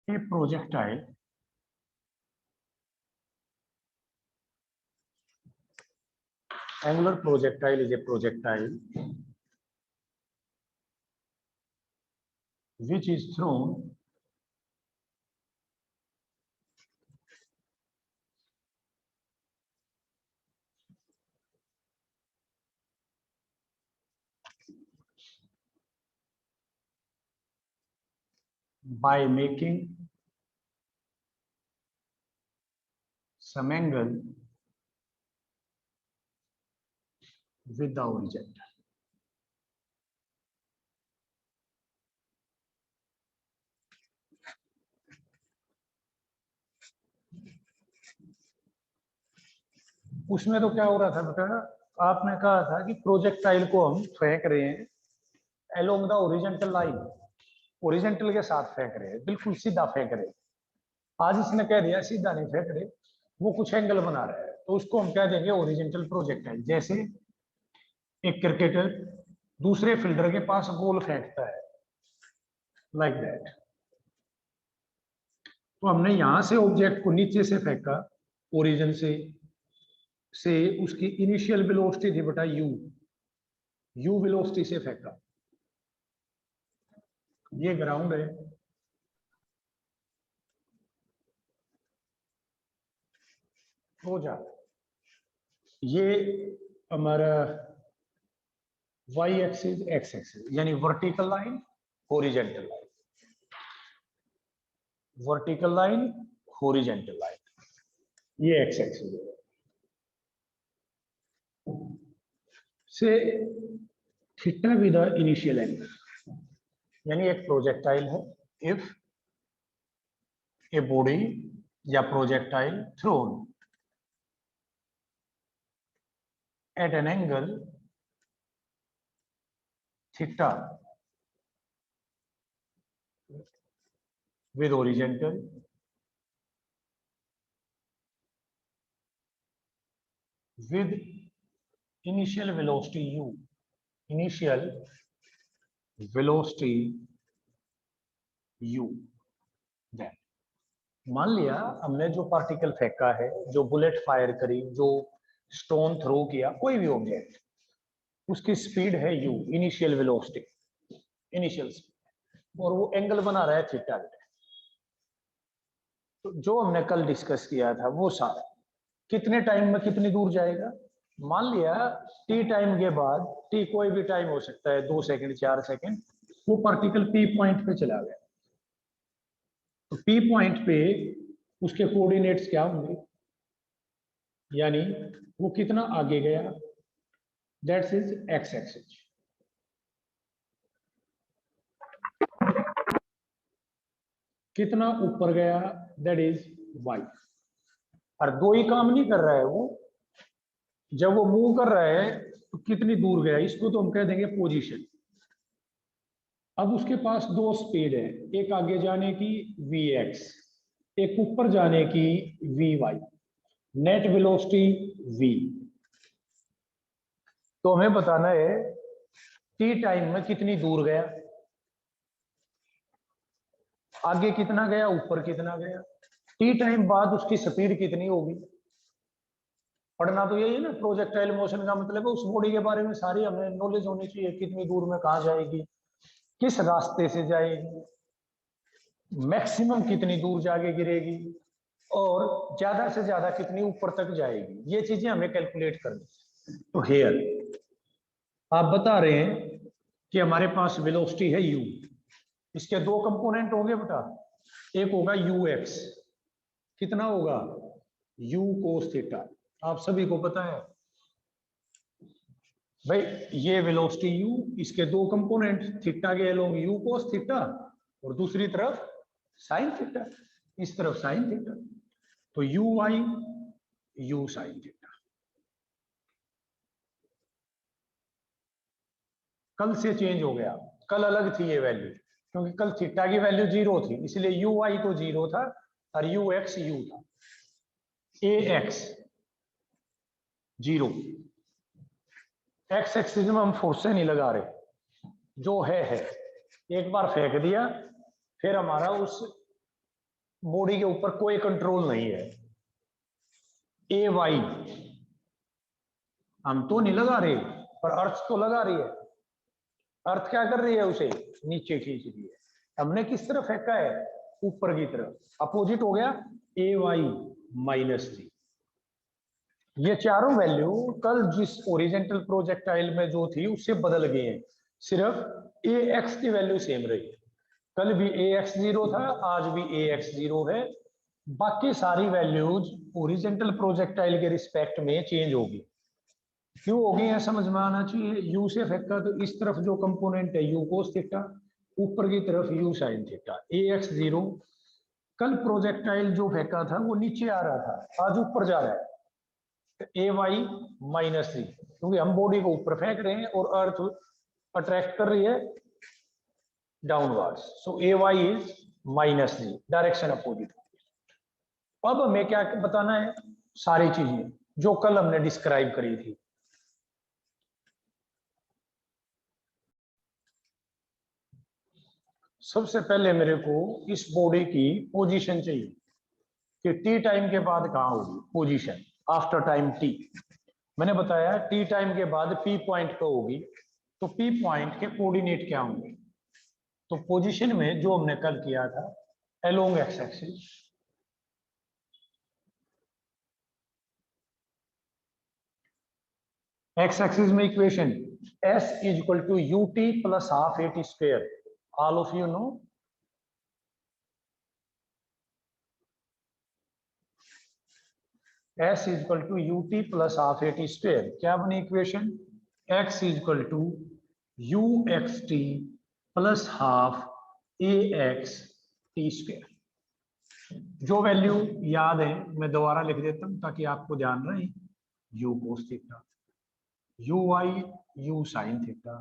A projectile angular projectile is a projectile which is thrown by making some angle with the origin. उसमें तो क्या हो रहा था बेटा, आपने कहा था कि प्रोजेक्टाइल को हम फेंक रहे हैं along the horizontal line, horizontal के साथ फेंक रहे हैं, बिल्कुल सीधा फेंक रहे हैं। आज इसने कह दिया सीधा नहीं फेंक रहे, वो कुछ एंगल बना रहा है, तो उसको हम कह देंगे ओरिजेंटल प्रोजेक्टाइल। जैसे एक क्रिकेटर दूसरे फील्डर के पास बॉल फेंकता है, लाइक दैट। तो हमने यहां से ऑब्जेक्ट को नीचे से फेंका, ओरिजिन से उसकी इनिशियल वेलोसिटी थी बेटा यू वेलोसिटी से फेंका। ये ग्राउंड है, हो जा ये हमारा वाई एक्सिस एक्स एक्सिस, यानी vertical line horizontal line, vertical line horizontal line, ये एक्स एक्सिस है। से theta with the initial angle, यानी एक प्रोजेक्टाइल है, इफ ए बॉडी या projectile thrown at an angle theta with horizontal with initial velocity u, initial velocity u, then मान लिया हमने जो पार्टिकल फेंका है, जो बुलेट फायर करी, जो स्टोन थ्रो किया, कोई भी ऑब्जेक्ट, उसकी स्पीड है u, initial velocity, initial speed, और वो एंगल बना रहा है थीटा। तो जो हमने कल डिस्कस किया था वो सारा कितने टाइम में कितनी दूर जाएगा। मान लिया टी टाइम के बाद, टी कोई भी टाइम हो सकता है, 2 सेकंड 4 सेकंड, वो पार्टिकल पी पॉइंट पे चला गया। तो पी पॉइंट पे उसके कोऑर्डिनेट्स क्या होंगे, यानी वो कितना आगे गया, दैट्स इज एक्स एक्सिस। कितना ऊपर गया, दैट इज वाई। और दो ही काम नहीं कर रहा है वो, जब वो मूव कर रहा है तो कितनी दूर गया, इसको तो हम कह देंगे पोजीशन। अब उसके पास दो स्पीड है, एक आगे जाने की वी एक्स, एक ऊपर जाने की v Y, net velocity v. तो हमें बताना है टी टाइम में कितनी दूर गया, आगे कितना गया, ऊपर कितना गया, टी टाइम बाद उसकी स्पीड कितनी होगी। पढ़ना तो यही है ना, प्रोजेक्टाइल मोशन का मतलब है उस बॉडी के बारे में सारी हमें नॉलेज होनी चाहिए, कितनी दूर में कहां जाएगी, किस रास्ते से जाएगी, मैक्सिमम कितनी दूर जाके गिरेगी, और ज्यादा से ज्यादा कितनी ऊपर तक जाएगी। ये चीजें हमें कैलकुलेट करनी। तो हेयर आप बता रहे हैं कि हमारे पास वेलोसिटी है u, इसके दो कंपोनेंट होंगे बेटा, एक होगा यू एक्स, कितना होगा u कोस थीटा, आप सभी को पता है भाई। ये वेलोसिटी u, इसके दो कंपोनेंट, थीटा के अलोंग u कोस थीटा और दूसरी तरफ साइन थीटा, इस तरफ साइन थीटा, तो u y u sine theta. कल से चेंज हो गया, कल अलग थी ये वैल्यू, क्योंकि कल थीटा की वैल्यू 0 थी, इसलिए यू वाई तो 0 था और यू एक्स यू था। ए एक्स 0, एक्स एक्सिस में हम फोर्स नहीं लगा रहे, जो है। एक बार फेंक दिया, फिर हमारा उस बॉडी के ऊपर कोई कंट्रोल नहीं है। ए वाई हम तो नहीं लगा रहे, पर अर्थ तो लगा रही है। अर्थ क्या कर रही है, उसे नीचे खींच रही है। हमने किस तरफ फेंका है, ऊपर की तरफ, अपोजिट हो गया ए वाई माइनस जी। ये चारों वैल्यू कल जिस ओरिजेंटल प्रोजेक्टाइल में जो थी उससे बदल गए हैं, सिर्फ ए एक्स की वैल्यू सेम रही है। कल भी ए एक्स 0 था, आज भी ए एक्स 0 है। बाकी सारी वैल्यूज ओरिजेंटल प्रोजेक्टाइल के रिस्पेक्ट में चेंज होगी। क्यों होगी है समझ में आना चाहिए। यू से फेंका तो इस तरफ जो कंपोनेंट है यू कोस थीटा, ऊपर की तरफ you sine theta. A x 0, कल प्रोजेक्टाइल जो फेंका था वो नीचे आ रहा था, आज ऊपर जा रहा है। ए वाई माइनस 3, क्योंकि हम बॉडी को ऊपर फेंक रहे हैं और अर्थ अट्रैक्ट कर रही है downwards. So a y is minus 3, direction opposite. अब हमें क्या बताना है, सारी चीजें जो कल हमने डिस्क्राइब करी थी। सबसे पहले मेरे को इस बॉडी की पोजीशन चाहिए कि टी टाइम के बाद कहां होगी पोजीशन, आफ्टर टाइम टी। मैंने बताया टी टाइम के बाद पी पॉइंट पे होगी, तो पी पॉइंट के कोऑर्डिनेट क्या होंगे। तो पोजीशन में जो हमने कल किया था, along x axis, x axis में equation S is equal to u t plus half a t square. All of you know S is equal to u t plus half a t square. क्या बनी equation, X is equal to u x t plus half a x t square. जो value याद है मैं दोबारा लिख देता हूं ताकि आपको ध्यान रहे। U cos theta, u y u sine theta,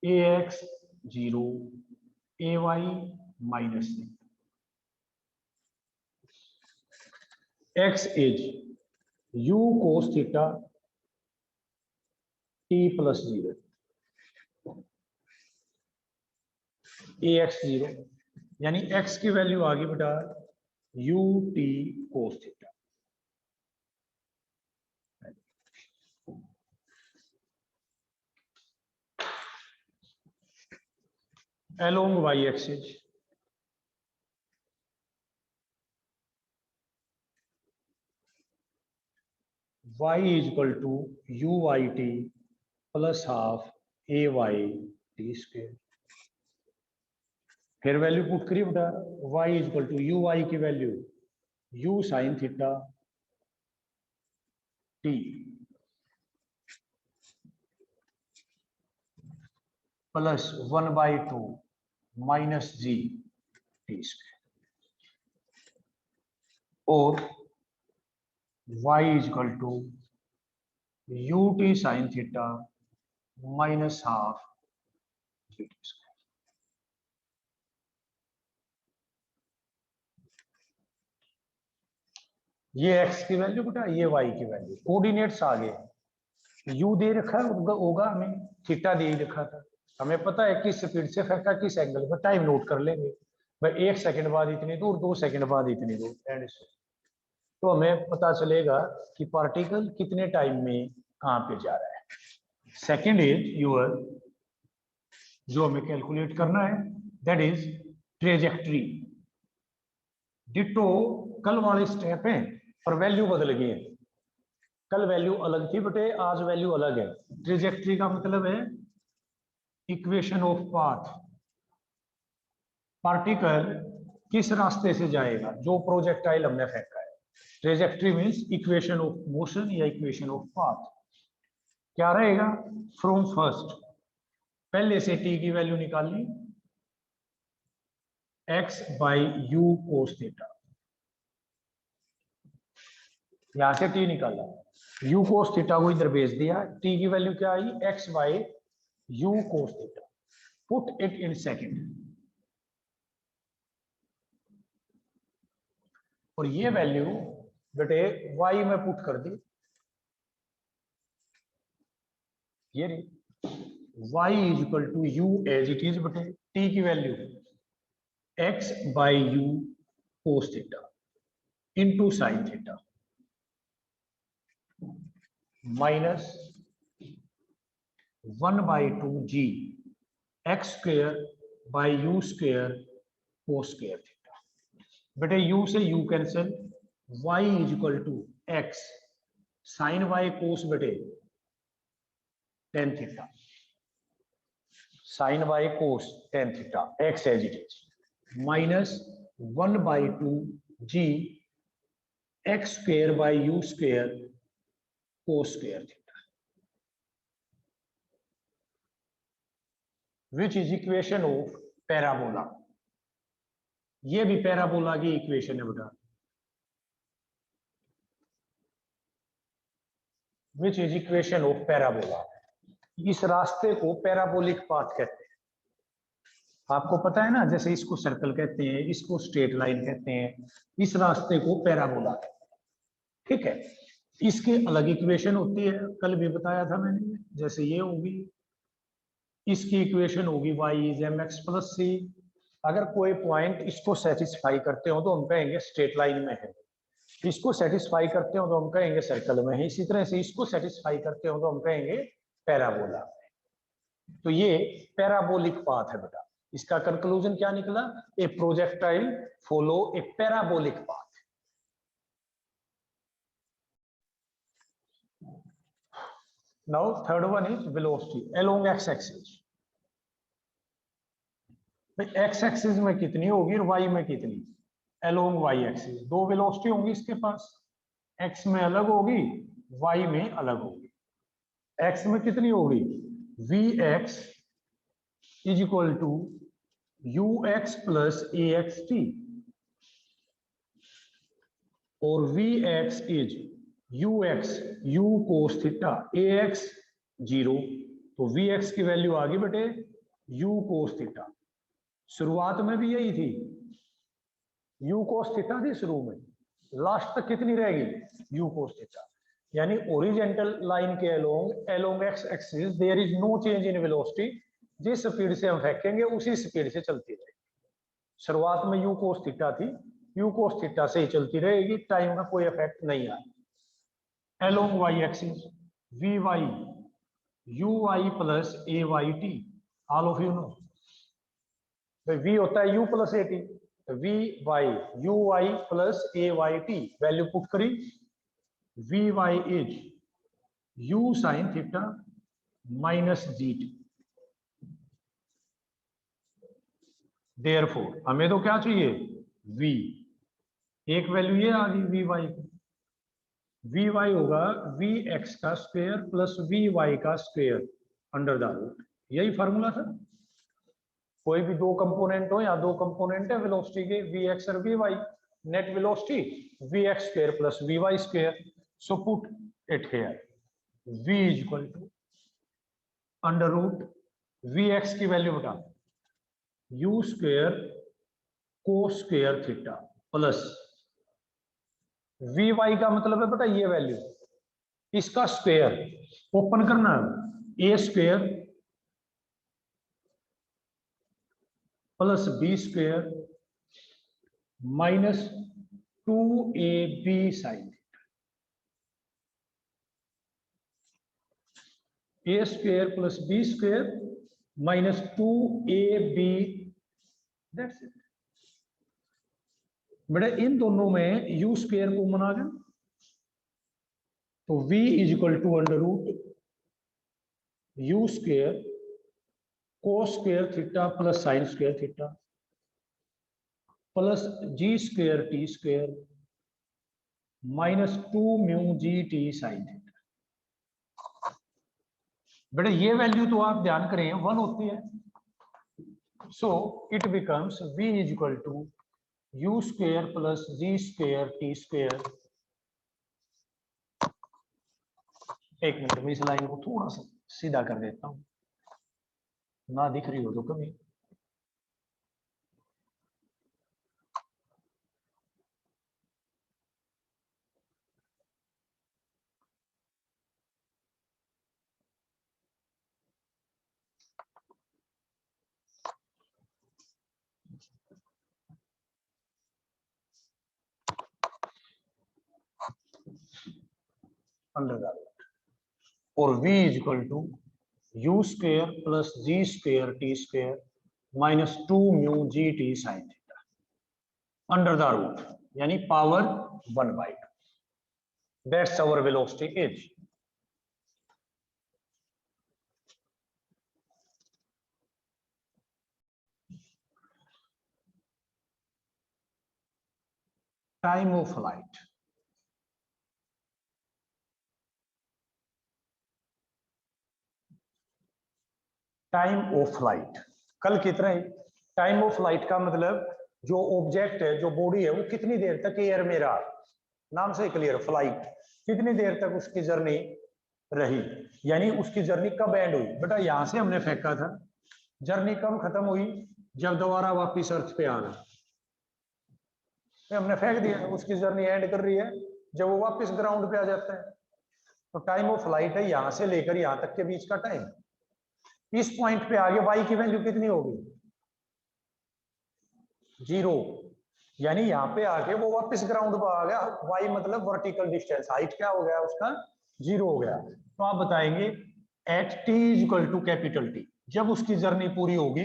a x 0, a y minus 3, x is u cos theta t plus 0, a x 0, यानी एक्स की वैल्यू आ गई बेटा u T cos theta. along y axis y is equal to uyt plus half a y t square. फिर value put करिए बेटा, y is equal to u y की value u sine theta t plus 1/2 minus g t square, और y is equal to u T sine theta minus half ji t square. ये x की value बेटा, ये y की value, coordinates आ गए। u दे रखा होगा हमें, थीटा दे रखा था, हमें पता है किस स्पीड से फेंका, किस एंगल पर, टाइम नोट कर लेंगे भाई 1 सेकंड बाद इतनी दूर, 2 सेकंड बाद इतनी दूर, एंड तो हमें पता चलेगा कि पार्टिकल कितने टाइम में कहां पे जा रहा है। सेकंड इज योर, जो हमें कैलकुलेट करना है, दैट इज ट्रेजेक्ट्री। डिटो कल वाले स्टेप है पर वैल्यू बदल गई है। कल वैल्यू अलग थी बेटे, आज वैल्यू अलग है। ट्रेजेक्ट्री का मतलब है इक्वेशन ऑफ पाथ, पार्टिकल किस रास्ते से जाएगा जो प्रोजेक्टाइल हमने फेंका है। Trajectory means equation of motion या इक्वेशन ऑफ पाथ। क्या रहेगा, फ्रॉम फर्स्ट, पहले से टी की वैल्यू निकाल ली, x by u cos theta, यहां से टी निकाला, यू कोस थीटा को इधर भेज दिया, टी की वैल्यू क्या आई, x by u cos theta, put it in second, और ये वैल्यू बेटे y में पुट कर दी, ये y is equal to u as it is बेटे, t की value x by u cos theta into sine theta minus 1/2 g x square by u square cos square theta. बेटे u से u cancel, y is equal to x sine y cos बेटे tan theta, sine y cos tan theta x as it is minus 1/2 g x square by u square cos square theta, which is equation of parabola. ये भी parabola की equation है बेटा, which is equation of parabola. इस रास्ते को parabolic path कहते हैं। आपको पता है ना, जैसे इसको सर्कल कहते हैं, इसको स्ट्रेट लाइन कहते हैं, इस रास्ते को पैराबोला, ठीक है। इसके अलग इक्वेशन होती है, कल भी बताया था मैंने। जैसे ये होगी, इसकी इक्वेशन होगी y is m x plus c. अगर कोई पॉइंट इसको सेटिस्फाई करते हो तो हम कहेंगे स्ट्रेट लाइन में है, इसको सेटिस्फाई करते हो तो हम कहेंगे सर्कल में है, इसी तरह से इसको सेटिस्फाई करते हो तो हम कहेंगे पैराबोला। तो ये पैराबोलिक पाथ है बेटा। इसका कंक्लूजन क्या निकला? ए projectile follow A parabolic path. Now third one is velocity along x axis. X axis में कितनी होगी और वाई में कितनी? अलोंग वाई एक्सिस दो वेलोसिटी होंगी इसके पास, एक्स में अलग होगी, वाई में अलग होगी। एक्स में कितनी होगी? V x is equal to u x plus a x t, और v x is u x u cos theta, a x 0, तो वी एक्स की वैल्यू आ गई बेटे यू कोस थीटा। शुरुआत में भी यही थी, यू कोस थीटा थी शुरू में, लास्ट तक कितनी रहेगी? U cos theta. यानी ओरिजेंटल लाइन के along x axis there is no change in velocity. जिस स्पीड से हम फेंकेंगे उसी स्पीड से चलती रहेगी। शुरुआत में यू कोस थीटा थी, यू कोस थीटा से ही चलती रहेगी, टाइम का कोई इफेक्ट नहीं आया। Along Y axis v y u y plus a y t, all of you know. V होता है u plus a t, v y u y plus a y t, value put करी, v y is u sine theta minus g t. Therefore हमें तो क्या चाहिए? v, एक value ये आ गई वी वाई की। वी वाई होगा वी एक्स का स्क्वायर प्लस वी वाई का स्क्वायर अंडर द रूट, यही फॉर्मूला था। कोई भी दो कंपोनेंट हो या दो कंपोनेंट है वेलोसिटी के, वी एक्स और V Y, net velocity V X square plus V Y square. So put it here, v is equal to under root V x की वैल्यू बता, U square cos square theta plus V Y का मतलब है बेटा ये value, इसका square open करना है, a square plus b square minus 2ab sine, a square plus b square minus 2ab, that's it. बेटा इन दोनों में यू स्क्वायर को मना दें तो v is equal to under root U square cos square theta plus sine square theta plus G square T square minus 2 mu G T sine theta. बेटा ये वैल्यू तो आप ध्यान करें 1 होती है, so it becomes v is equal to U square plus G square T square. एक minute में इस लाइन को थोड़ा सा सीधा कर देता हूं, ना दिख रही हो तो कभी। अंडर द रूट, और v equal to u square plus g square t square minus 2 mu G T sine theta under the root, यानी power 1/2. That's our velocity is. Time of flight. Time of flight कल कितना है? Time of flight का मतलब जो object है, जो body है, वो कितनी देर तक एयर में रहा. नाम से क्लियर, फ्लाइट कितनी देर तक उसकी जर्नी रही, यानी उसकी जर्नी कब एंड हुई. बेटा यहां से हमने फेंका था, जर्नी कब खत्म हुई? जब दोबारा वापिस अर्थ पे आ गया. हमने फेंक दिया, उसकी जर्नी एंड कर रही है जब वो वापस ग्राउंड पे आ जाता है. तो टाइम ऑफ फ्लाइट है यहां से लेकर यहां तक के बीच का टाइम. इस पॉइंट पे आगे y की वैल्यू कितनी होगी? 0, यानी यहां पे आके वो वापस ग्राउंड पे आ गया. y मतलब वर्टिकल डिस्टेंस, हाइट क्या हो गया उसका? 0 हो गया. तो आप बताएंगे at t equal to capital T, जब उसकी जर्नी पूरी होगी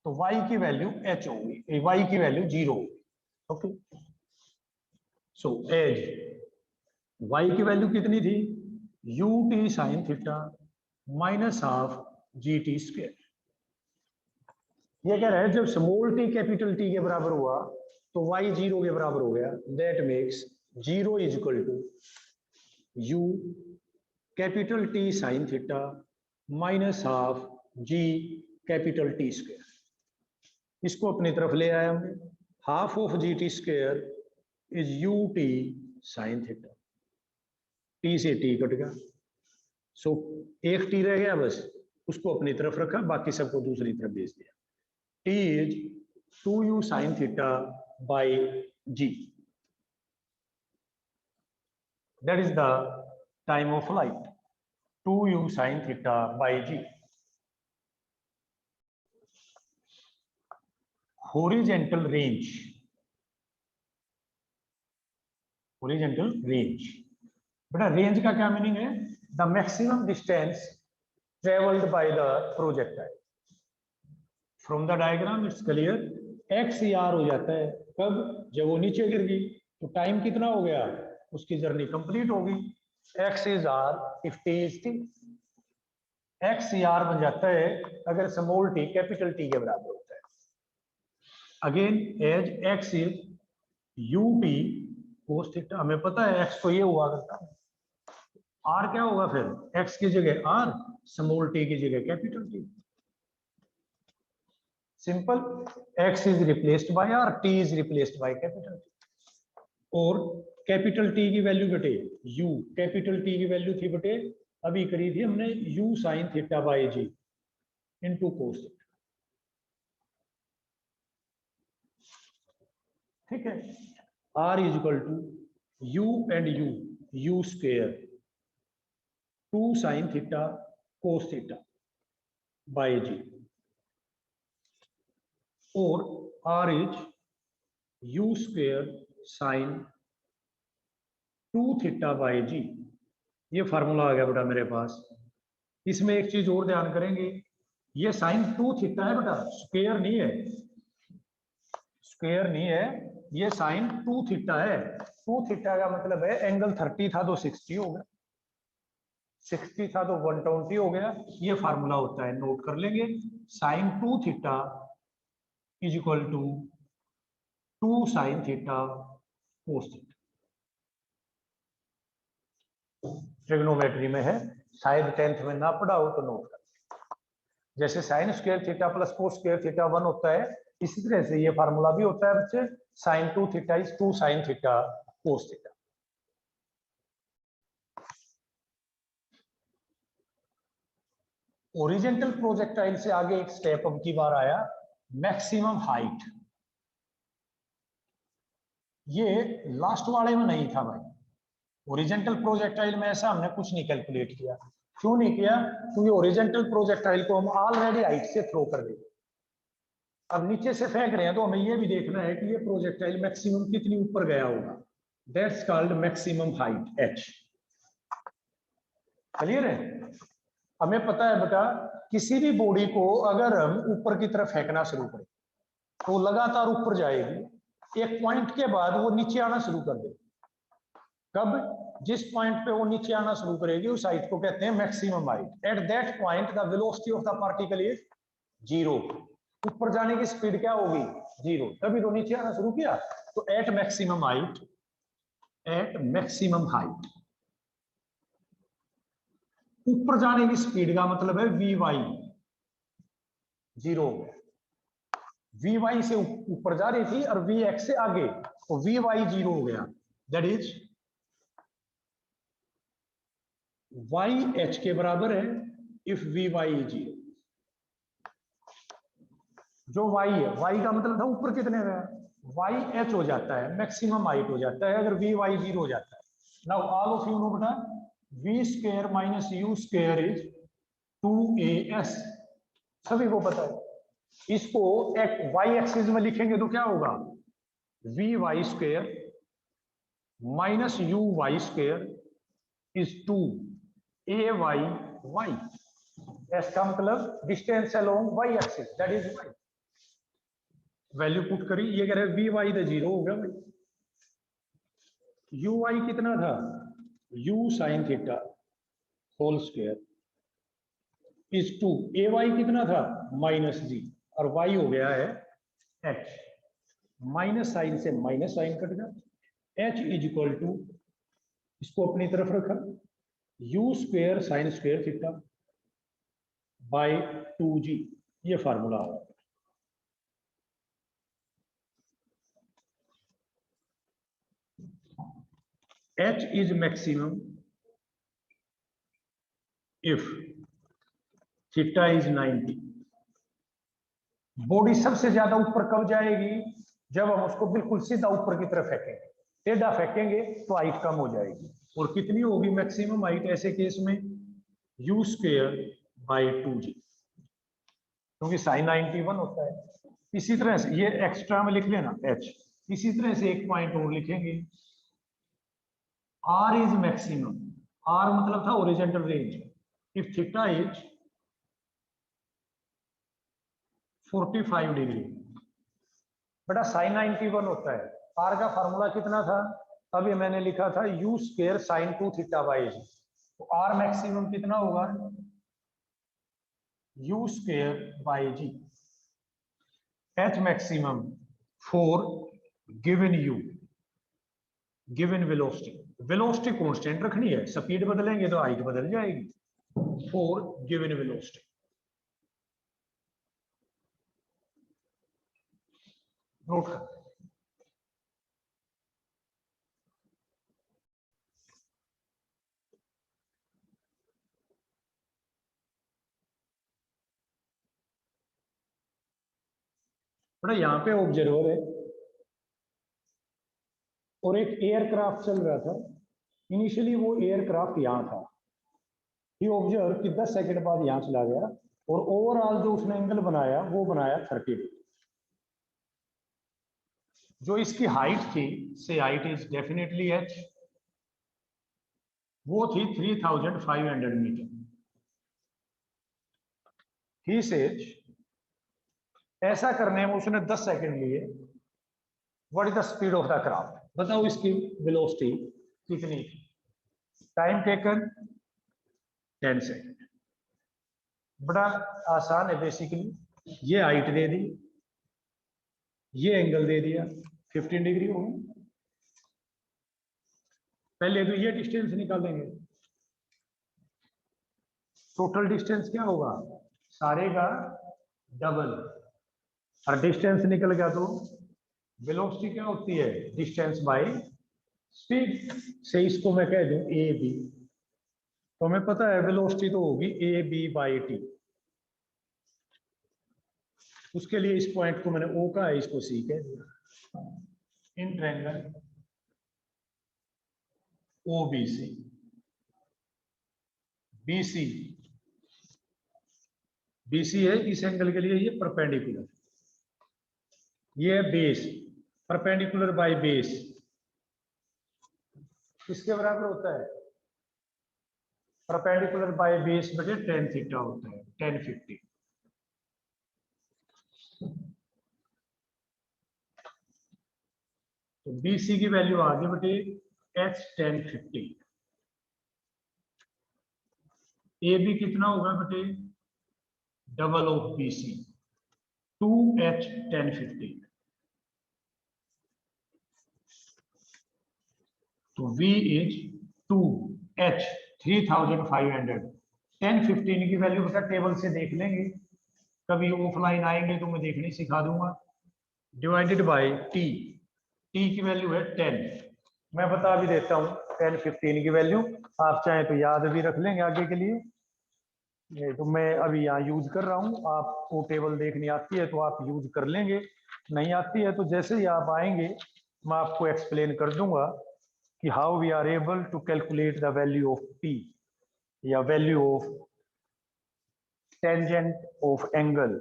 तो y की वैल्यू h होगी, y की वैल्यू 0 होगी. ओके, सो एज y की वैल्यू कितनी थी? u t sine theta minus half जी टी स्क्वायर. ये कह रहा है जब स्मॉल टी कैपिटल टी के बराबर हुआ तो y 0 के बराबर हो गया. That makes 0 is equal to u capital T sine theta minus half G capital T square. इसको अपनी तरफ ले आया हमने. Half of G T square is U T sine theta. T से टी कट गया, सो एक टी रह गया, बस उसको अपनी तरफ रखा, बाकी सबको दूसरी तरफ भेज दिया. T is 2u sine theta by G. That is the time of flight, 2u sine theta by G. Horizontal range, horizontal range. बेटा रेंज का क्या मीनिंग है? The maximum distance travelled by the projectile. From the diagram it's clear, X R हो जाता है कब? जब वो नीचे गिर गई. तो टाइम कितना हो गया? उसकी जर्नी कंप्लीट होगी. X is R if T is T. X R बन जाता है अगर स्मॉल टी कैपिटल टी के बराबर होता है. Again as X is U T cos theta. हमें पता है एक्स तो ये हुआ करता है. आर क्या होगा फिर? एक्स की जगह आर, स्मॉल टी की जगह capital T. Simple, x is replaced by r, t is replaced by capital T. और कैपिटल T की वैल्यू बेटे u, कैपिटल T की वैल्यू थी बेटे अभी करी थी हमने u sine theta by g into cos theta. ठीक है, r is equal to u and u square 2 sine theta cos theta by g, और r is u square sine 2 theta by जी. ये फार्मूला आ गया बेटा मेरे पास. इसमें एक चीज और ध्यान करेंगे, ये साइन 2 थीटा है बेटा, स्क्वेयर नहीं है, स्क्वेयर नहीं है, ये साइन 2 थीटा है. 2 थीटा का मतलब है एंगल 30 था तो 60 हो गया, 60 था तो 120 हो गया. ये फार्मूला होता है, नोट कर लेंगे. Sine 2 theta is equal to 2 sine theta cos theta. Trigonometry में है, शायद 10th में ना पढ़ा हो तो नोट कर. जैसे sign square theta plus cos square theta 1 होता है, इसी तरह से ये फार्मूला भी होता है बच्चे. Sine 2 theta is 2 sine theta cos theta. Horizontal projectile से आगे एक स्टेप अब की बार आया, मैक्सिमम हाइट. ये लास्ट वाले में नहीं था भाई. ओरिजेंटल प्रोजेक्टाइल में ऐसा हमने कुछ नहीं कैलकुलेट किया. क्यों नहीं किया? क्योंकि ओरिजेंटल प्रोजेक्टाइल को हम ऑलरेडी हाइट से थ्रो कर देंगे. अब नीचे से फेंक रहे हैं तो हमें ये भी देखना है कि ये प्रोजेक्टाइल मैक्सिमम कितनी ऊपर गया होगा. That's called maximum height h. Clear है? हमें पता है बेटा, किसी भी बॉडी को अगर हम ऊपर की तरफ फेंकना शुरू करें तो लगातार ऊपर जाएगी, एक पॉइंट के बाद वो नीचे आना शुरू कर देगी। कब? जिस पॉइंट पे वो नीचे आना शुरू करेगी उस हाइट को कहते हैं maximum height. At that point the velocity of the particle is zero. ऊपर जाने की स्पीड क्या होगी? जीरो। तभी तो नीचे आना शुरू किया। तो at maximum height, at maximum height, ऊपर जाने की स्पीड का मतलब है वी वाई जीरो हो गया। वी वाई से ऊपर जा रही थी और वी एक्स से आगे, तो वी वाई जीरो हो गया। दैट इज वाई एच के बराबर है इफ वी वाई जीरो। जो वाई है, वाई का मतलब था ऊपर कितने में, वाई एच हो जाता है, मैक्सिमम हाइट हो जाता है अगर वी वाई जीरो हो जाता है। Now all of you know बेटा, v square minus u square is 2as, सभी को पता है। इसको एक वाई एक्सिस में लिखेंगे तो क्या होगा? V Y square minus U Y square is 2a Y Y. इसका मतलब distance along Y axis, that is Y. Value put करी, ये कह रहे वी वाई तो जीरो हो गया भाई। यू वाई कितना था? U sine theta whole square is 2, A Y कितना था? माइनस जी, और वाई हो गया है एच। माइनस साइन से माइनस साइन कट गया। एच इज इक्वल टू, इसको अपनी तरफ रखा, U square sine square theta by 2g, ये फार्मूला आ रहा है। H is maximum if theta is 90। Body सबसे ज्यादा ऊपर कब जाएगी? जब हम उसको बिल्कुल सीधा ऊपर की तरफ फेंकेंगे। टेढ़ा फेंकेंगे तो हाइट कम हो जाएगी। और कितनी होगी मैक्सिमम हाइट ऐसे केस में? यू स्क्वायर बाई 2g, क्योंकि साइन 91 होता है। इसी तरह से ये एक्स्ट्रा में लिख लेना h। इसी तरह से एक पॉइंट और लिखेंगे, r इज मैक्सिमम। r मतलब था horizontal range. If theta is 45 degree, बेटा साइन 91 होता है। r का फॉर्मूला कितना था? अभी मैंने लिखा था u square sine 2 theta by g. तो r मैक्सिमम कितना होगा? u square by g. h maximum for given u, given velocity. Velocity constant रखनी है, स्पीड बदलेंगे तो हाइट बदल जाएगी। फॉर गिवन वेलोसिटी, नोट कर। बड़ा यहाँ पे ऑब्जर्वर है और एक एयरक्राफ्ट चल रहा था। इनिशियली वो एयरक्राफ्ट यहाँ था, ही ऑब्जर्व कि 10 सेकंड बाद यहाँ चला गया, और ओवरऑल जो उसने एंगल बनाया वो बनाया 30 डिग्री। जो इसकी हाइट थी, से हाइट इज डेफिनेटली h, वो थी 3500 मीटर। ही सेज, ऐसा करने में उसने 10 सेकंड लिए। What is the speed of the craft? बताओ इसकी वेलोसिटी कितनी थी? Time taken 10 second. बड़ा आसान है बेसिकली। ये हाइट दे दी, ये एंगल दे दिया, 15 डिग्री होगी। पहले तो ये डिस्टेंस निकालेंगे, टोटल डिस्टेंस क्या होगा? सारे का डबल, और डिस्टेंस निकल गया तो वेलोसिटी क्या होती है? Distance by speed. से इसको मैं कह दूं ए बी, तो हमें पता है वेलोसिटी तो होगी ए बी बाई टी। उसके लिए इस पॉइंट को मैंने ओ का है, इसको सी कह दिया। In triangle O B C, B C, B C है इस एंगल के लिए ये परपेंडिकुलर, ये है बेस, परपेंडिकुलर बाय बेस किसके बराबर होता है? परपेंडिकुलर बाय बेस बटे tan थीटा होता है, tan 50। तो BC की वैल्यू आ गई बटे h tan 50। AB कितना होगा बटे double of BC 2h tan 50। तो V इज 2h 3500। tan 15 की वैल्यू बेटा टेबल से देख लेंगे, कभी ऑफलाइन आएंगे तो मैं देखने सिखा दूंगा। डिवाइडेड बाय t, t की वैल्यू है 10। मैं बता भी देता हूँ tan 15 की वैल्यू, आप चाहें तो याद भी रख लेंगे आगे के लिए। ये तो मैं अभी यहाँ यूज कर रहा हूँ, आपको टेबल देखनी आती है तो आप यूज कर लेंगे, नहीं आती है तो जैसे ही आप आएंगे मैं आपको एक्सप्लेन कर दूंगा कि how we are able to calculate the value of t या value of tangent of angle.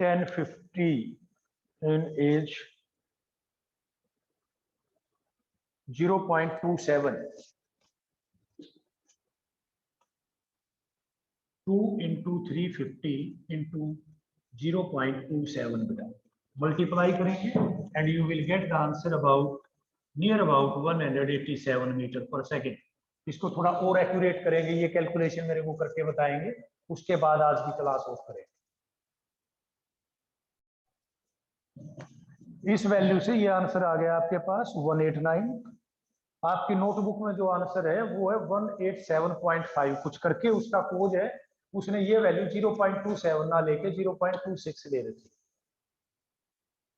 tan 50 in age 0.27, 2 into 350 into 0.27 बेटा मल्टीप्लाई करेंगे and you will get the answer about near about 187 metre per second. इसको थोड़ा और accurate करेंगे, ये calculation मेरे को करके बताएंगे, उसके बाद आज की क्लास ऑफ करेंगे। इस वैल्यू से ये आंसर आ गया आपके पास 189। आपकी नोटबुक में जो आंसर है वो है 187.5 कुछ करके उसका कोड है, उसने ये वैल्यू 0.27 ना लेके 0.26 ले रखी।